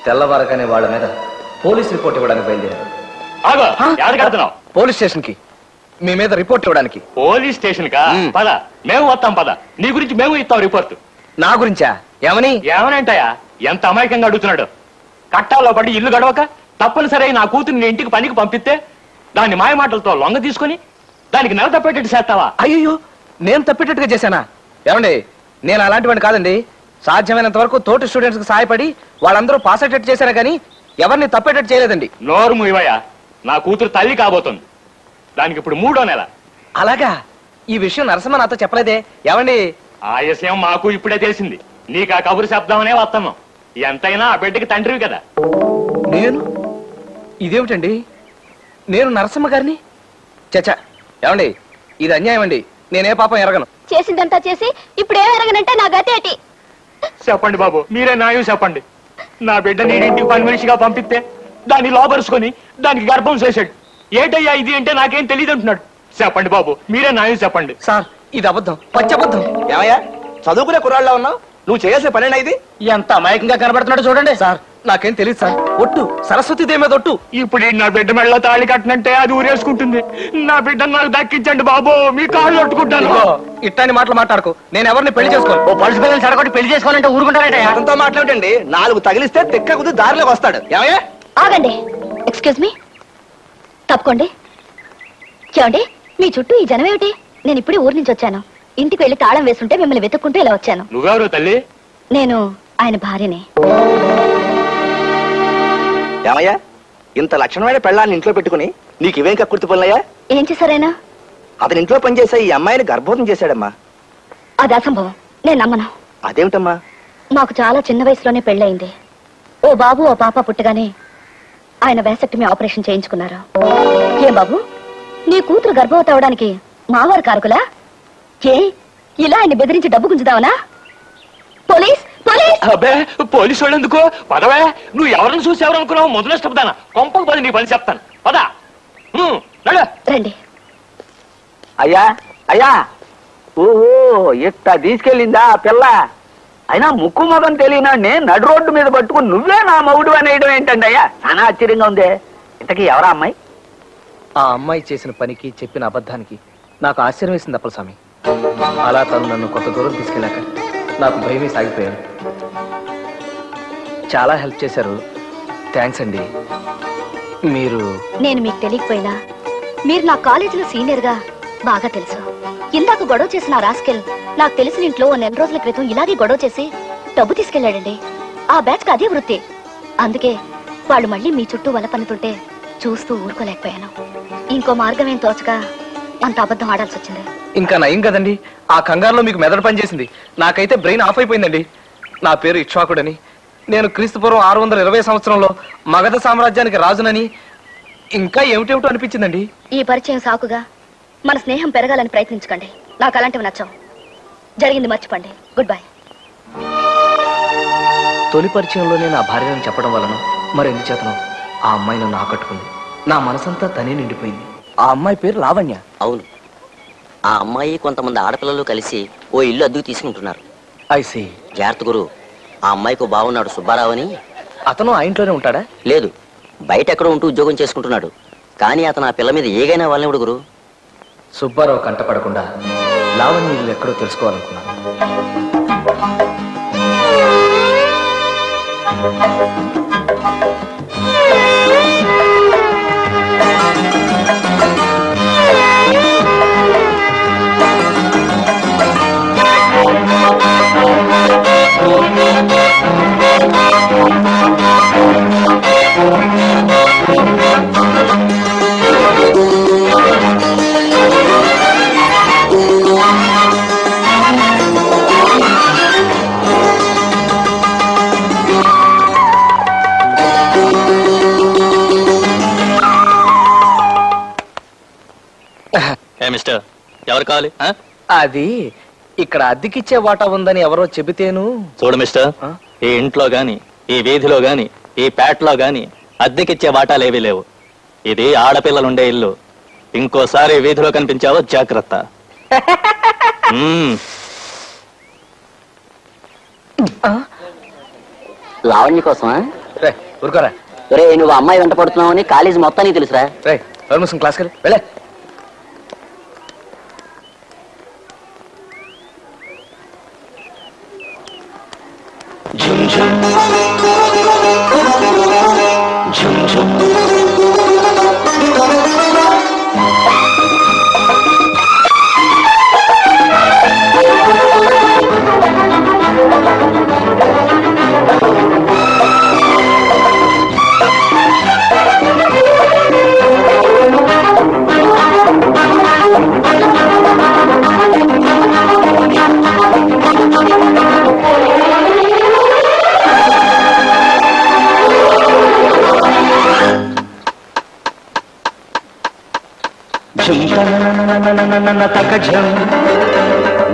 తెల్లవారగానే వాళ్ళ మీద పోలీస్ రిపోర్ట్ ఇవ్వడానికి బయలుదేరారు. పోలీస్ స్టేషన్ కి మీ మీద రిపోర్ట్ ఇవ్వడానికి. పోలీస్ స్టేషన్ కా? పద, మేము వస్తాం. పద, నీ గురించి మేము ఇస్తాం రిపోర్ట్. నా గురించా? ఏమనంటాయా? ఎంత అమాయకంగా అడుగుతున్నాడు. కట్టాలో పడి ఇల్లు గడవక తప్పనిసరి నా కూతురు నీ ఇంటికి పనికి పంపిస్తే దాన్ని మాయమాటలతో లొంగ తీసుకుని దానికి నెల తప్పేటట్టు చేస్తావా? అయ్యో, నేను తప్పేటట్టుగా చేశానా? ఏమండి, నేను అలాంటివాడిని కాదండి. సాధ్యమైనంత వరకు తోటి స్టూడెంట్స్ కి సహాయపడి వాళ్ళందరూ పాస్ అయ్యేటట్టు చేశారా కానీ ఎవరిని తప్పేటట్టు చేయలేదండి. నోరు మూయవయ్యా, నా కూతురు తల్లి కాబోతుంది. దానికి ఇప్పుడు 3వ నెల. అలాగా? ఈ విషయం నరసింహ నాతో చెప్పలేదే. ఏమండి, ఆ విషయం మాకు ఇప్పుడే తెలిసింది. నీకు ఆ కబురు శబ్దమనే వస్తున్నాం. ఎంతైనా ఆ బిడ్డకి తండ్రివి కదా. ఇదేమిటండి, నేను నరసింహ గారిని? చచ్చా, ఏమండి, ఇది అన్యాయం అండి. నేనే పాపం ఎరగను. చేసిందంతా చేసి ఇప్పుడు ఏం ఎరగనంటే నా గతేటి. చెప్పండి బాబు, మీరే న్యాయం చెప్పండి. నా బిడ్డ నేను ఇంటికి పని మనిషిగా పంపిస్తే దాన్ని లోపరుచుకొని దానికి గర్భం చేశాడు. ఏటయ్యా ఇది అంటే నాకేం తెలియదు అంటున్నాడు. చెప్పండి బాబు, మీరే న్యాయం చెప్పండి. సార్, ఇది అబద్ధం, పచ్చబద్ధం. ఏమయ్యా, చదువుకునే కుర్రాళ్ళ ఉన్నావు? నువ్వు చేయాల్సిన పనేనా ఇది? ఎంత అమాయకంగా కనబడుతున్నాడు చూడండి. సార్, నాకేం తెలియదు సార్. ఒట్టు, సరస్వతిదేవి మీద ఒట్టు. ఇప్పుడు నా బిడ్డ మెళ్ళ తాళి కట్టనంటే అది ఊరేసుకుంటుంది. నా బిడ్డ నాకు దక్కించండి బాబు, మీ కాళ్ళు కొట్టుకుంటాను. ఇట్లాంటి మాటలు మాట్లాడుకో. నేను ఎవరిని పెళ్లి చేసుకోను. ఓ పలుసు పిల్లలు చెడగొట్టి పెళ్లి చేసుకోవాలంటే ఊరుకుంటారంటే అతనితో మాట్లాడండి. 4 తగిలిస్తే తెక్క కుది దారిలోకి వస్తాడు. ఏమయ్యా? ఆగండి. ఎక్స్క్యూజ్ మీ, తప్పుకోండి. చూడండి, మీ చుట్టూ ఈ జనం ఏమిటి? నేను ఇప్పుడే ఊరి నుంచి వచ్చాను. ఇంటికి వెళ్ళి తాళం వేస్తుంటే మిమ్మల్ని వెతుక్కుంటూ ఇలా వచ్చాను. నువ్వెవరు తల్లి? నేను ఆయన భార్యనే. ఏమయ్యా, ఇంత లక్షణమైన పెళ్ళాన్ని ఇంట్లో పెట్టుకుని నీకు ఇవేం కక్కుర్తి పనులయ్యా? ఏం చేశారైనా? అతని ఇంట్లో పనిచేసే ఈ అమ్మాయిని గర్భవతం చేశాడమ్మా. అది అసంభవం, నేను నమ్మను. అదేమిటమ్మా? మాకు చాలా చిన్న వయసులోనే పెళ్ళయింది. ఓ బాబు ఓ పాప పుట్టగానే ఆయన వేసక్టమీ ఆపరేషన్ చేయించుకున్నారు. ఏం బాబు, నీ కూతురు గర్భవతి అవడానికి మావారు కారకులా? ఏ, ఇలా ఆయన బెదిరించి డబ్బు గుంజుదావనా? Police police! అబ్బే, పోలీసు వాళ్ళు ఎందుకు? పదవే, నువ్వు ఎవరిని చూసి ఎవరనుకున్నావు? మొదలు ఇష్టపదానా? కొంపకు పది నీ పని చెప్తాను. పదా రండి. అయ్యా అయ్యా, ఓహో, ఇట్ట తీసుకెళ్ళిందా పిల్ల? అయినా ముక్కు మొదం తెలియనాడిని నడు రోడ్డు మీద పట్టుకుని నువ్వే నా మగుడు అనేయడం ఏంటండి అయ్యా? చాలా ఆశ్చర్యంగా ఉంది. ఇంతకీ ఎవరా అమ్మాయి? ఆ అమ్మాయి చేసిన పనికి, చెప్పిన అబద్ధానికి నాకు ఆశ్చర్యం వేసింది అప్పలస్వామి. అలా తను నన్ను కొంత దూరం తీసుకెళ్ళాక నాకు భయమే సాగిపోయాను. చాలా హెల్ప్ చేశారు. థ్యాంక్స్ అండి. నేను మీకు తెలియకపోయినా మీరు నా కాలేజీలో సీనియర్ గా బాగా తెలుసు. ఇందాక గొడవ చేసిన రాస్కెల్ నాకు తెలిసిన ఇంట్లో 1 నెల రోజుల క్రితం ఇలాగే గొడవ చేసి డబ్బు తీసుకెళ్లాడండి. ఆ బ్యాచ్ కి అదే వృత్తి. అందుకే వాళ్ళు మళ్ళీ మీ చుట్టూ వల పన్నుతుంటే చూస్తూ ఊరుకోలేకపోయాను. ఇంకో మార్గం ఏం తోచక అంత అబద్ధం ఆడాల్సి వచ్చింది. ఇంకా నయం కదండి. ఆ కంగారులో మీకు మెదడు పనిచేసింది. నాకైతే బ్రెయిన్ ఆఫ్ అయిపోయిందండి. నా పేరు ఇక్ష్వాకుడని, నేను క్రీస్తుపూర్వం 620 సంవత్సరంలో మగధ సామ్రాజ్యానికి రాజునని, ఇంకా ఏమిటేమిటో అనిపించిందండి. ఈ పరిచయం సాకుగా మన స్నేహం పెరగాలని ప్రయత్నించకండి. నాకు అలాంటివి నచ్చవు. జరిగింది మర్చిపోండి. Good bye. తొలి పరిచయంలోనే నా భార్యను చెప్పడం వలన మరెందుచేతనో ఆ అమ్మాయి నన్ను ఆకట్టుకుంది. నా మనసంతా తనే నిండిపోయింది. ఆ అమ్మాయి పేరు లావణ్య. అవును, ఆ అమ్మాయి కొంతమంది ఆడపిల్లలు కలిసి ఓ ఇల్లు అద్దెకు తీసుకుంటున్నారు. I see. జాగ్రత్త గురు, ఆ అమ్మాయికి బాగున్నాడు సుబ్బారావు అని. అతను ఆ ఇంట్లోనే ఉంటాడా? లేదు, బయట ఎక్కడో ఉంటూ ఉద్యోగం చేసుకుంటున్నాడు. కానీ అతను ఆ పిల్ల మీద ఏగైనా వాళ్ళనివ్వడు గురు. సుబ్బారావు కంటపడకుండా లావణ్య ఇల్లు ఎక్కడో తెలుసుకోవాలనుకున్నాను. మిస్టర్, ఎవరు కావాలి? అది ఇక్కడ అద్దెకిచ్చే వాటా ఉందని ఎవరో చెబితేను. చూడు మిస్టర్, ఈ ఇంట్లో గాని, ఈ వీధిలో గాని, ఈ పేటలో గాని అద్దెకిచ్చే వాటాలేవీ లేవు. ఇది ఆడపిల్లలుండే ఇల్లు. ఇంకోసారి వీధిలో కనిపించావో జాగ్రత్త. లావణ్య కోసమా? రే ఊరుకోరా. రే నువ్వు అమ్మాయి వెంట పడుతున్నావు అని కాలేజీ మొత్తానికి తెలుసురా. రే పర్మిషన్ క్లాస్కి వెళ్ళే.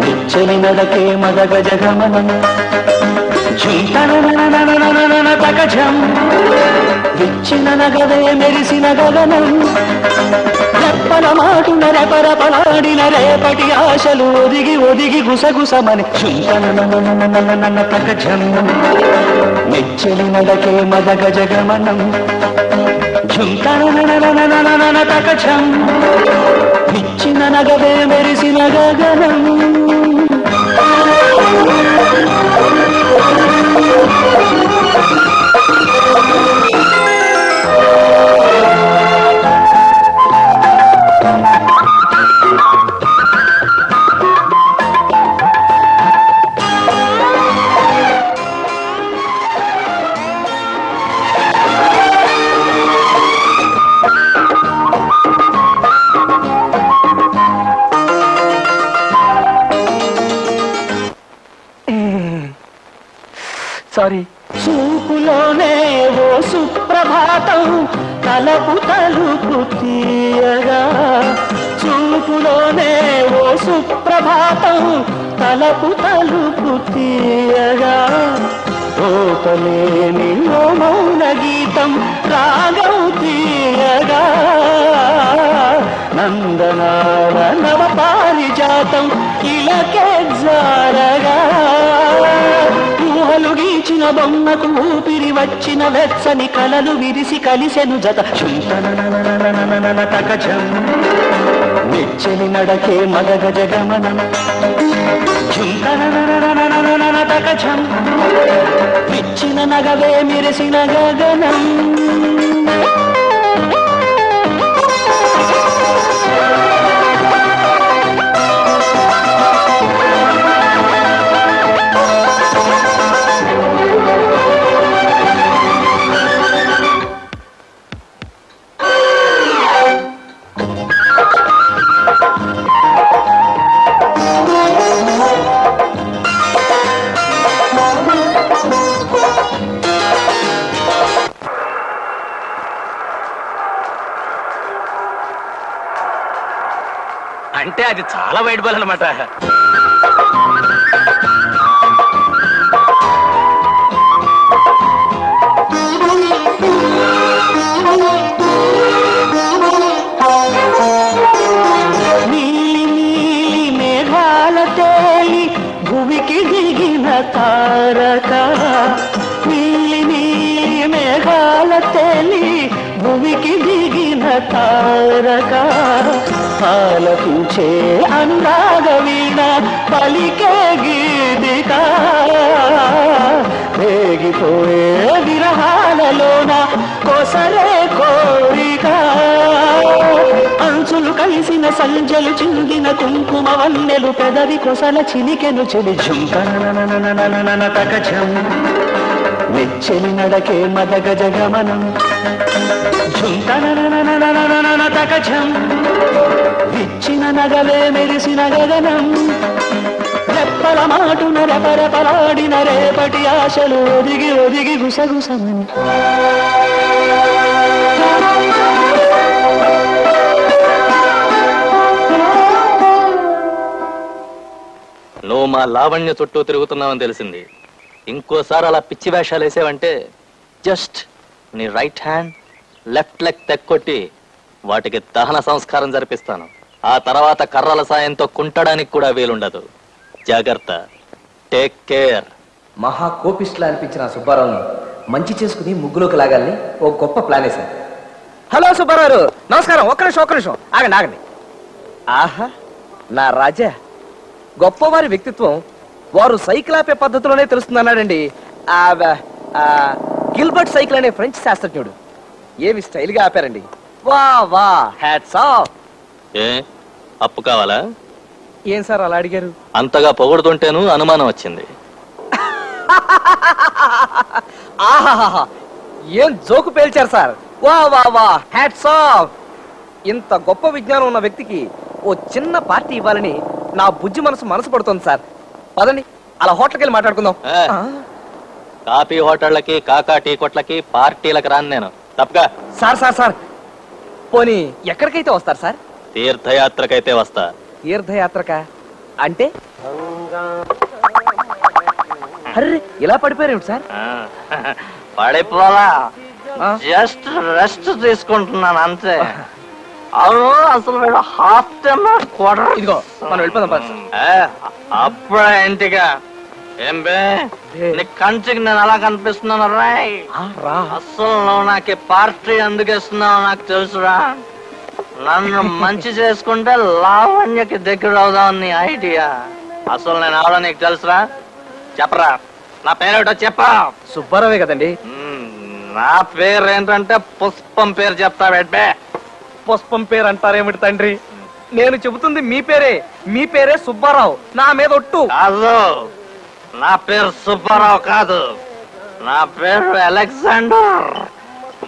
నిచ్చని నడకే మదగ జగమనం తకజం విచ్చిన నగదే మెరిసిన గగనం రెప్పల మాటున రెపరపలాడిన రేపటి ఆశలు ఒదిగి ఒదిగి గుసగుసమని తకజం నిచ్చని నడకే మదగ జగమనం తకజం విచ్చిన నగదే మెరిసిన గగనం. సారీ. చూపులోనే ఓ సుప్రభాతం తలపు తలుపు తీయగా చూపులోనే ఓ సుప్రభాతం తలపు తలుపు తీయగా ఓపలేని ఓ మౌన గీతం రాగం తీయగా నందనాల నవ పారిజాతం ఇలకే జారగా ఊహలు గీచిన బొమ్మకు ఊపిరి వచ్చిన వెచ్చని కలలు విరిసి కలిసెను జత తకజం నిచ్చని నడకే మగగ జగమనం తకజం విచ్చిన నగవే మెరిసిన గగనం. అంటే అది చాలా వైట్ బాల్ అనమాట. నీలి నీలి మేఘాల తేలి భూమికి దిగిన తారక నీలి నీలి మేఘాల తేలి భూమికి దిగిన తారక ఆలపించే అనురాగ వీణ పలికే గీతిక రేగిపోయే విరహాలలోన కొసరే కోరిక అంచులు కలిసిన సంజలు చిందిన కుంకుమ వన్నెలు పెదవి కొసల చిలికెను చెలి తకజం నిచ్చని నడకే మదగ జగమనం తకజం విచ్చిన నగలే మెరిసిన గగనం రెప్పల మాటున రెపరెపలాడిన రేపటి ఆశలు ఒదిగి ఒదిగి గుసగుసమని. నువ్వు మా లావణ్య చుట్టూ తిరుగుతున్నావని తెలిసింది. ఇంకోసారి అలా పిచ్చి వేషాలు వేసావంటే జస్ట్ నీ రైట్ హ్యాండ్ లెఫ్ట్ లెగ్ తెక్కొట్టి వాటికి దహన సంస్కారం జరిపిస్తాను. ఆ తర్వాత కర్రల సాయంతో కుంటడానికి కూడా వీలుండదు. జాగ్రత్త. Take care. మహా కోపిస్టులా అనిపించిన సుబ్బారావును మంచి చేసుకుని ముగ్గులోకి లాగాలని ఓ గొప్ప ప్లాన్ వేశాను. హలో సుబ్బారావు, నమస్కారం. ఒక్క నిమిషం ఆగండి. ఆహా, నా రాజా, గొప్పవారి వ్యక్తిత్వం వారు సైకిల్ ఆపే పద్ధతిలోనే తెలుస్తుందన్నాడండి గిల్బర్ట్ సైకిల్ అనే ఫ్రెంచ్ శాస్త్రజ్ఞుడు. ఏమి స్టైల్ గా ఆపారండి. వా వా, హ్యాట్స్ ఆఫ్. ఏ అప్పు కావాలా? ఏం సార్ అలా అడిగారు? అంతగా పొగుడుతుంటేను అనుమానం వచ్చింది. ఆహాహా, ఏం జోకు పేల్చారు సార్. వా వా వా, హ్యాట్స్ ఆఫ్. ఇంత గొప్ప విజ్ఞానం ఉన్న వ్యక్తికి ఓ చిన్న పార్టీ ఇవ్వాలని నా బుజ్జి మనసు పడుతుంది సార్. పదండి, అలా హోటల్కి వెళ్ళి మాట్లాడుకుందాం. కాఫీ హోటళ్ళకి, కాకా టీ కొట్లకి, పార్టీలకు రాను నేను. తప్పగా. సార్ పోనీ ఎక్కడికైతే వస్తారు సార్? తీర్థయాత్రకైతే వస్తా. తీర్థయాత్రక అంటే? అర్రే, ఇలా పడిపోయారు సార్? పడిపోలా, జస్ట్ రెస్ట్ తీసుకుంటున్నాను అంతే. అవును, అసలు హాఫ్ టైమ్ క్వార్టర్. ఇదిగో మనం వెళ్ళిపోదాం. అప్పుడే ఇంటిగా ఏం బే, నీ కంచికి నేను అలా కనిపిస్తున్నాను రాయ్. అసలు నువ్వు నాకు పార్టీ ఎందుకు ఇస్తున్నావు నాకు తెలుసురా. నన్ను మంచి చేసుకుంటే లావణ్యకి దగ్గర అవుదాం నీ ఐడియా. అసలు నేను అవడం నీకు తెలుసురా? చెప్పరా, నా పేరేటో చెప్పా. సుబ్బారావే కదండి. నా పేరు ఏంటంటే పుష్పం పేరు చెప్తా బెడ్బే. పుష్పం పేరు అంటారేమిటి తండ్రి? నేను చెబుతుంది మీ పేరే సుబ్బారావు. నా మీద ఒట్టు. కాదు, నా పేరు సుబ్బారావు కాదు, నా పేరు అలెగ్జాండర్.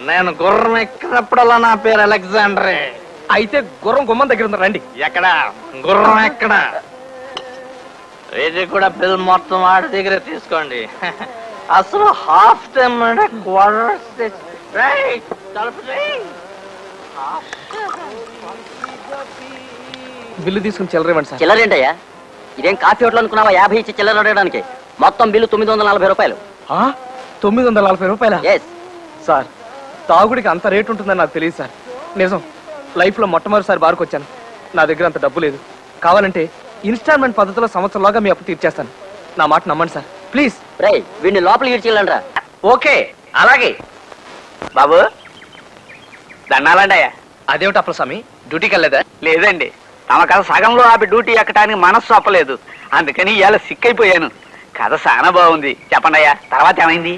నేను గుర్రం ఎక్కినప్పుడల్లా నా పేరు అలెగ్జాండరే. అయితే గుర్రం గుమ్మం దగ్గర ఉంది, రండి. ఎక్కడ గుర్రం ఎక్కడ? ఇది కూడా బిల్ మొత్తం ఆడి దగ్గర తీసుకోండి. అసలు హాఫ్ టైమ్ బిల్లు తీసుకుని చిల్లరేమండి సార్. చిల్లరేంటయ్యా? ఇదేం కాఫీ హోటల్ అనుకున్నావా? 50 ఇచ్చి చిల్లర అడగడానికి. మొత్తం బిల్లు 940 రూపాయలు. 940 రూపాయల? ఎస్ సార్, తాగుడికి అంత రేటు ఉంటుందని నాకు తెలియదు సార్. నిజం, లైఫ్ లో మొట్టమొదటిసారి బార్కు వచ్చాను. నా దగ్గర అంత డబ్బు లేదు. కావాలంటే ఇన్స్టాల్మెంట్ పద్ధతిలో సంవత్సరంలోగా మీ అప్పు తీర్చేస్తాను. నా మాట నమ్మండి సార్, ప్లీజ్. రేయ్, వీడిని లోపలికి ఇడ్చిల్లండ్రా. ఓకే, అలాగే బాబు. దండాలండి అయ్యా. అదేమిటి అప్పుడు స్వామి, డ్యూటీకి వెళ్ళలేదా? లేదండి, తమ కథ సగంలో ఆపి డ్యూటీ ఎక్కడానికి మనస్సు అప్పలేదు. అందుకని ఇవాళ సిక్ అయిపోయాను. కథ చాలా బాగుంది. చెప్పండి అయ్యా, తర్వాత ఏమైంది?